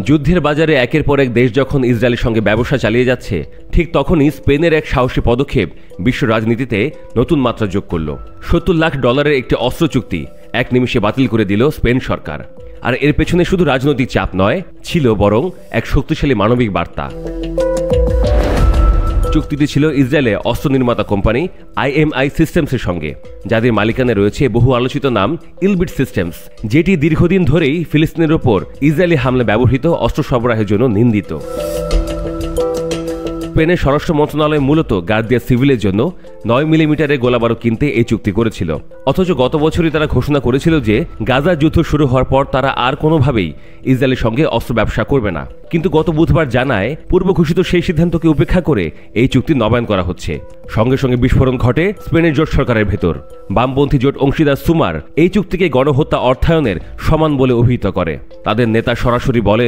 যুদ্ধের বাজারে একের পর এক দেশ যখন ইসরায়েলের সঙ্গে ব্যবসা চালিয়ে যাচ্ছে, ঠিক তখনই স্পেনের এক সাহসী পদক্ষেপ বিশ্ব রাজনীতিতে নতুন মাত্রা যোগ করল। $70 লাখ একটি অস্ত্র চুক্তি এক নিমিষে বাতিল করে দিল স্পেন সরকার। আর এর পেছনে শুধু রাজনৈতিক চাপ নয়, ছিল বরং এক শক্তিশালী মানবিক বার্তা। চুক্তিটি ছিল ইসরায়েলে অস্ত্র নির্মাতা কোম্পানি IMI সিস্টেমসের সঙ্গে, যাদের মালিকানায় রয়েছে বহু আলোচিত নাম ইলবিট সিস্টেমস, যেটি দীর্ঘদিন ধরেই ফিলিস্তিনের ওপর ইসরায়েলি হামলা ব্যবহৃত অস্ত্র সরবরাহের জন্য নিন্দিত। স্পেনের স্বরাষ্ট্র মন্ত্রণালয় মূলত গার্দিয়া সিভিলের জন্য 9 মিলিমিটারের গোলাবারুদ কিনতে এই চুক্তি করেছিল। অথচ গত বছরই তারা ঘোষণা করেছিল যে গাজা যুদ্ধ শুরু হওয়ার পর তারা আর কোনোভাবেই ইসরায়েলের সঙ্গে অস্ত্র ব্যবসা করবে না। কিন্তু গত বুধবার জানায় পূর্ব ঘোষিত সেই সিদ্ধান্তকে উপেক্ষা করে এই চুক্তি নবায়ন করা হচ্ছে। সঙ্গে সঙ্গে বিস্ফোরণ ঘটে স্পেনের জোট সরকারের ভেতর। বামপন্থী জোট অংশীদার সুমার এই চুক্তিকে গণহত্যা অর্থায়নের সমান বলে অভিহিত করে। তাদের নেতা সরাসরি বলে,